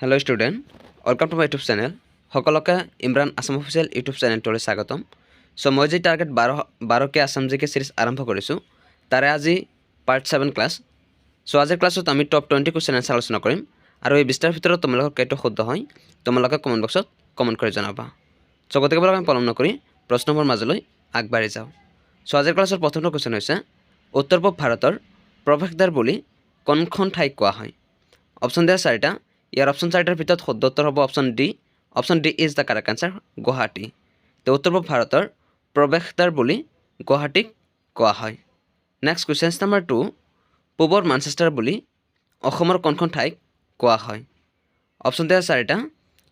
hello' student welcome to my YouTube channel সকলোকে Imran Assam official YouTube চেনেলটোলৈ স্বাগতম চ' মই যি টাৰ্গেট 12কে আছাম জিকে চিৰিজ আৰম্ভ কৰিছোঁ তাৰে আজি পাৰ্ট 7 ক্লাছ চ' আজিৰ ক্লাছত আমি টপ 20 কুৱেশ্যন এনচাৰ আলোচনা কৰিম আৰু এই 20টাৰ ভিতৰত তোমালোকৰ কেইটো শুদ্ধ হয় তোমালোকে কমেণ্ট বক্সত কমেণ্ট কৰি জনাবা চ' গতিকে আমি পলম নকৰি প্ৰশ্নবোৰ মাজলৈ আগবাঢ়ি যাওঁ চ' আজিৰ ক্লাছৰ প্ৰথমটো কুৱেশ্যন হৈছে উত্তৰ পূব ভাৰতৰ প্ৰৱেশদ্বাৰ বুলি কোনখন ঠাইক কোৱা হয় অপশ্যন দিয়া চাৰিটা ইয়াৰ অপশ্যন চাৰিটাৰ ভিতৰত শুদ্ধ উত্তৰ হ'ব option D is the correct answer Guwahati তো উত্তৰ পূব ভাৰতৰ প্ৰৱেশদ্বাৰ বুলি গুৱাহাটীক কোৱা হয় নেক্সট কুৱেশ্যন নম্বৰ 2 পূবৰ মানচেষ্টাৰ বুলি অসমৰ কোনখন ঠাইক কোৱা হয় অপশ্যন দিয়া চাৰিটা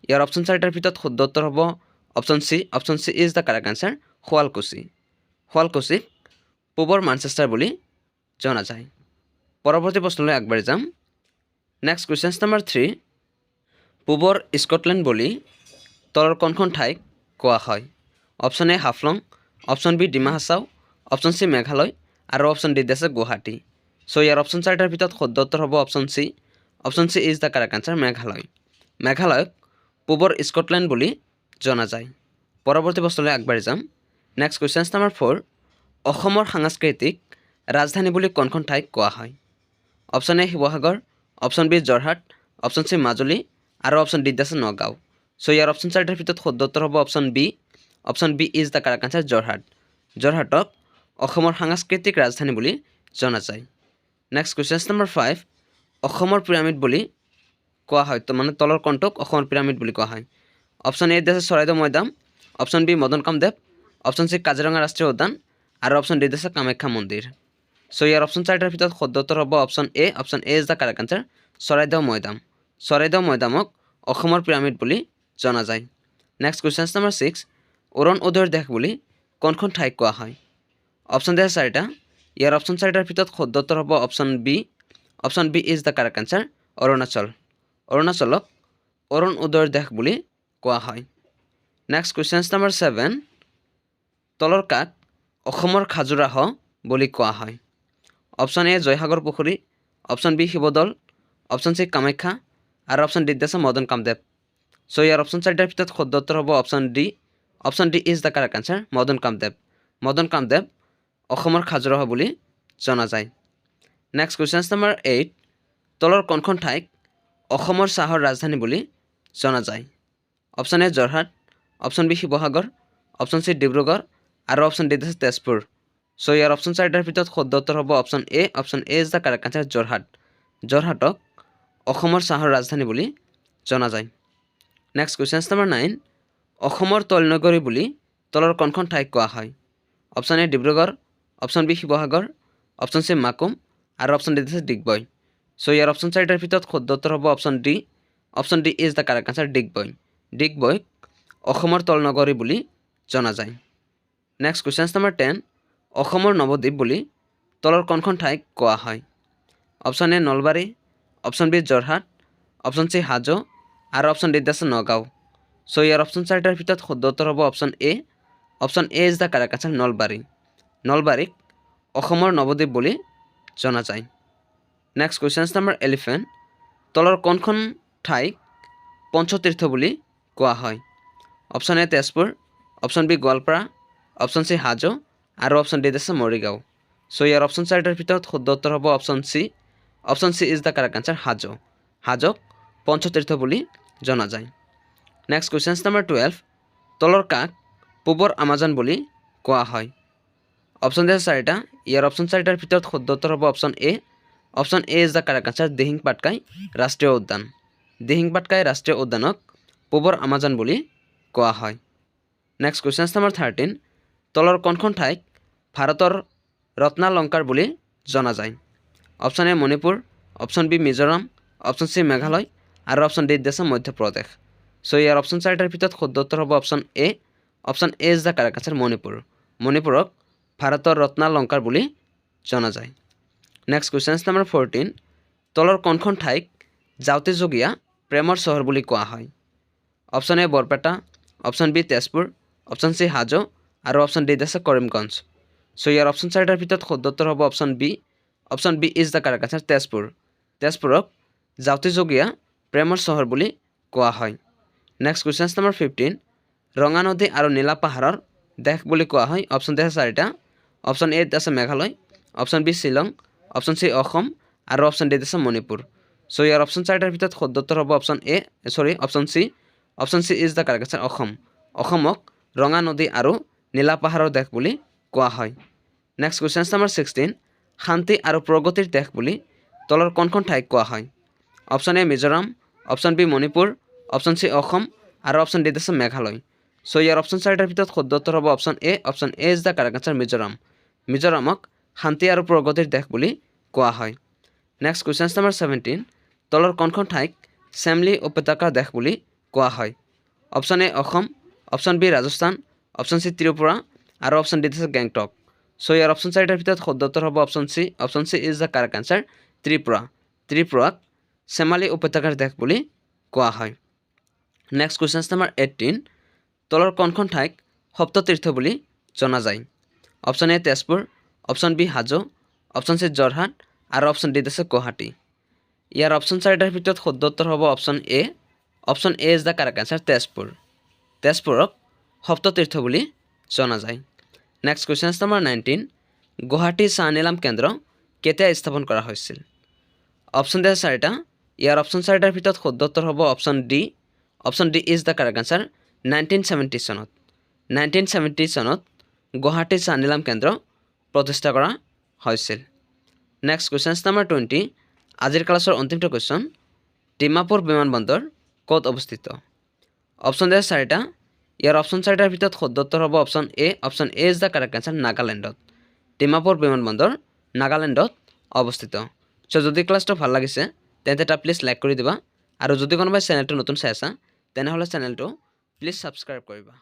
ইয়াৰ অপশ্যন চাৰিটাৰ ভিতৰত শুদ্ধ উত্তৰ হ'ব option C is the correct answer শুৱালকুছিক পূবৰ মানচেষ্টাৰ বুলি জনা যায় পৰৱৰ্তী প্ৰশ্নলৈ আগবাঢ়ি যাম নেক্সট কুৱেশ্যন নম্বৰ 3 পূবৰ স্কটলেণ্ড বুলি তলৰ কোনখন ঠাইক কোৱা হয় option A Haflong option B Dima Hasao option C Meghalaya আৰু অপশ্যন ডি আছে গুৱাহাটী চ' ইয়াৰ অপশ্যন চাৰিটাৰ ভিতৰত শুদ্ধ উত্তৰ হ'ব option C is the correct answer মেঘালয়ক পূবৰ স্কটলেণ্ড বুলি জনা যায় পৰৱৰ্তী প্ৰশ্নলৈ আগবাঢ়ি যাম নেক্সট কুৱেশ্যন নম্বৰ 4 অসমৰ সাংস্কৃতিক ৰাজধানী বুলি কোনখন ঠাইক কোৱা হয় option A Sivasagar option B Jorhat option C Majuli আৰু অপশ্যন ডি আছে নগাঁও চ' ইয়াৰ অপশ্যন চাৰিটাৰ ভিতৰত শুদ্ধ উত্তৰ হ'ব option B is the correct answer যোৰহাটক অসমৰ সাংস্কৃতিক ৰাজধানী বুলি জনা যায় নেক্সট কুৱেশ্যন নম্বৰ 5 অসমৰ পিৰামিড বুলি কোৱা হয় তো মানে তলৰ কোনটোক অসমৰ পিৰামিড বুলি কোৱা হয় অপশ্যন এ আছে Charaideo Maidam option B Madan Kamdev option C Kaziranga ৰাষ্ট্ৰীয় উদ্যান আৰু অপশ্যন ডি আছে কামাখ্যা মন্দিৰ চ' ইয়াৰ অপশ্যন চাৰিটাৰ ভিতৰত শুদ্ধ উত্তৰ হ'ব option A is the correct answer চৰাইদেউ মৈদামক অসমৰ পিৰামিড বুলি জনা যায় নেক্সট কুৱেশ্যন নম্বৰ 6 অৰুণ উদয়ৰ দেশ বুলি কোনখন ঠাইক কোৱা হয় অপশ্যন দিয়া চাৰিটা ইয়াৰ অপশ্যন চাৰিটাৰ ভিতৰত শুদ্ধ উত্তৰ হ'ব option B is the correct answer অৰুণাচলক অৰুণ উদয়ৰ দেশ বুলি কোৱা হয় নেক্সট কুৱেশ্যন নম্বৰ 7 তলৰ কাক অসমৰ খাজুৰাহ বুলি কোৱা হয় অপশ্যন এ জয়সাগৰ পুখুৰী option B Sivadol option C Kamakhya আৰু অপশ্যন ডি আছে মদন কামদেৱ চ' ইয়াৰ অপশ্যন চাৰিটাৰ ভিতৰত শুদ্ধ উত্তৰ হ'ব option D is the correct answer Madan Kamdev অসমৰ খাজুৰাহ বুলি জনা যায় নেক্সট কুৱেশ্যন নম্বৰ 8 তলৰ কোনখন ঠাইক অসমৰ চাহৰ ৰাজধানী বুলি জনা যায় option A Jorhat option B Sivasagar option C Dibrugarh আৰু অপশ্যন ডি আছে তেজপুৰ চ' ইয়াৰ অপশ্যন চাৰিটাৰ ভিতৰত শুদ্ধ উত্তৰ হ'ব option A is the correct answer যোৰহাটক অসমৰ চাহৰ ৰাজধানী বুলি জনা যায় নেক্সট কুৱেশ্যন নম্বৰ 9 অসমৰ তৈলনগৰী বুলি তলৰ কোনখন ঠাইক কোৱা হয় option A Dibrugarh option B Sivasagar option C Makum আৰু অপশ্যন ডি আছে ডিগবৈ চ' ইয়াৰ অপশ্যন চাৰিটাৰ ভিতৰত শুদ্ধ উত্তৰ হ'ব option D is the correct answer ডিগবৈক অসমৰ তৈলনগৰী বুলি জনা যায় নেক্সট কুৱেশ্যন নম্বৰ 10 অসমৰ নৱদ্বীপ বুলি তলৰ কোনখন ঠাইক কোৱা হয় option A Nalbari option B Jorhat option C Hajo আৰু অপশ্যন ডি আছে নগাঁও চ' ইয়াৰ অপশ্যন চাৰিটাৰ ভিতৰত শুদ্ধ উত্তৰ হ'ব option A is the correct answer নলবাৰীক অসমৰ নৱদ্বীপ বুলি জনা যায় নেক্সট কুৱেশ্যন নম্বৰ 11 তলৰ কোনখন ঠাইক পঞ্চতীৰ্থ বুলি কোৱা হয় option A Tezpur option B Goalpara option C Hajo আৰু অপশ্যন ডি আছে মৰিগাঁও চ' ইয়াৰ অপশ্যন চাৰিটাৰ ভিতৰত শুদ্ধ উত্তৰ হ'ব option C is the correct answer হাজোক পঞ্চতীৰ্থ বুলি জনা যায় নেক্সট কুৱেশ্যন নম্বৰ 12 তলৰ কাক পূবৰ আমাজন বুলি কোৱা হয় অপশ্যন দিয়া চাৰিটা ইয়াৰ অপশ্যন চাৰিটাৰ ভিতৰত শুদ্ধ উত্তৰ হ'ব option A is the correct answer Dihing Patkai ৰাষ্ট্ৰীয় উদ্যানক পূবৰ আমাজন বুলি কোৱা হয় নেক্সট কুৱেশ্যন নম্বৰ 13 তলৰ কোনখন ঠাইক ভাৰতৰ ৰত্নালংকাৰ বুলি জনা যায় option A Manipur option B Mizoram option C Meghalaya আৰু অপশ্যন ডি আছে মধ্যপ্ৰদেশ চ' ইয়াৰ অপশ্যন চাৰিটাৰ ভিতৰত শুদ্ধ উত্তৰ হ'ব option A is the correct answer মণিপুৰক ভাৰতৰ ৰত্নালংকাৰ বুলি জনা যায় নেক্সট কুৱেশ্যন নম্বৰ 14 তলৰ কোনখন ঠাইক যাওঁতীযুগীয়া প্ৰেমৰ চহৰ বুলি কোৱা হয় option A Barpeta option B Tezpur option C Hajo আৰু অপশ্যন ডি আছে কৰিমগঞ্জ চ' ইয়াৰ অপশ্যন চাৰিটাৰ ভিতৰত শুদ্ধ উত্তৰ হ'ব option B is the correct answer তেজপুৰক যাওঁতীযুগীয়া প্ৰেমৰ চহৰ বুলি কোৱা হয় নেক্সট কুৱেশ্যন নম্বৰ 15 ৰঙা নদী আৰু নীলা পাহাৰৰ দেশ বুলি কোৱা হয় অপশ্যন আছে চাৰিটা অপশ্যন এ আছে Meghalaya option B Shillong option C Assam আৰু অপশ্যন ডি আছে মণিপুৰ সো ইয়াৰ অপশ্যন চাৰিটাৰ ভিতৰত শুদ্ধ উত্তৰ হ'ব option A option C is the correct answer Assam অসমক ৰঙা নদী আৰু নীলা পাহাৰৰ দেশ বুলি কোৱা হয় নেক্সট কুৱেশ্যন নম্বৰ 16 শান্তি আৰু প্ৰগতিৰ দেশ বুলি তলৰ কোনখন ঠাইক কোৱা হয় option A Mizoram option B Manipur option C Assam আৰু অপশ্যন ডি আছে মেঘালয় সো ইয়াৰ অপশ্যন চাৰিটাৰ ভিতৰত শুদ্ধ উত্তৰ হ'ব option A is the correct answer Mizoram মিজোৰামক শান্তি আৰু প্ৰগতিৰ দেশ বুলি কোৱা হয় নেক্সট কুৱেশ্যন নম্বৰ 17 তলৰ কোনখন ঠাইক চেমলি উপত্যকাৰ দেশ বুলি কোৱা হয় option A Assam option B Rajasthan option C Tripura আৰু অপশ্যন ডি আছে গেংটক সো ইয়াৰ অপশ্যন চাৰিটাৰ ভিতৰত শুদ্ধ উত্তৰ হ'ব option C is the correct answer ত্ৰিপুৰাক চেমালি উপত্যকাৰ দেশ বুলি কোৱা হয় নেক্সট কুৱেশ্যন নম্বৰ 18 তলৰ কোনখন ঠাইক সপ্ততীৰ্থ বুলি জনা যায় option A Tezpur option B Hajo option C Jorhat আৰু অপশ্যন ডি আছে গুৱাহাটী ইয়াৰ অপশ্যন চাৰিটাৰ ভিতৰত শুদ্ধ উত্তৰ হ'ব option A is the correct answer তেজপুৰক সপ্ততীৰ্থ বুলি জনা যায় নেক্সট কুৱেশ্যন নম্বৰ 19 গুৱাহাটী চাহ নিলাম কেন্দ্ৰ কেতিয়া স্থাপন কৰা হৈছিল অপশ্যন আছে চাৰিটা ইয়াৰ অপশ্যন চাৰিটাৰ ভিতৰত শুদ্ধ উত্তৰ হ'ব option D is the correct answer 1970 চনত 1970 চনত গুৱাহাটী চাহ নিলাম কেন্দ্ৰ প্ৰতিষ্ঠা কৰা হৈছিল নেক্সট কুৱেশ্যন নম্বৰ 20 আজিৰ ক্লাছৰ অন্তিমটো কুৱেশ্যন ডিমাপুৰ বিমানবন্দৰ ক'ত অৱস্থিত অপশ্যন আছে চাৰিটা ইয়াৰ অপশ্যন চাৰিটাৰ ভিতৰত শুদ্ধ উত্তৰ হ'ব option A is the correct answer নাগালেণ্ডত ডিমাপুৰ বিমানবন্দৰ নাগালেণ্ডত অৱস্থিত সো যদি ক্লাছটো ভাল লাগিছে তেন্তে এটা প্লিজ লাইক কৰি দিবা আৰু যদি কোনোবাই চেনেলটো নতুন চাই আছা তেনেহ'লে চেনেলটো প্লিজ ছাবস্ক্ৰাইব কৰিবা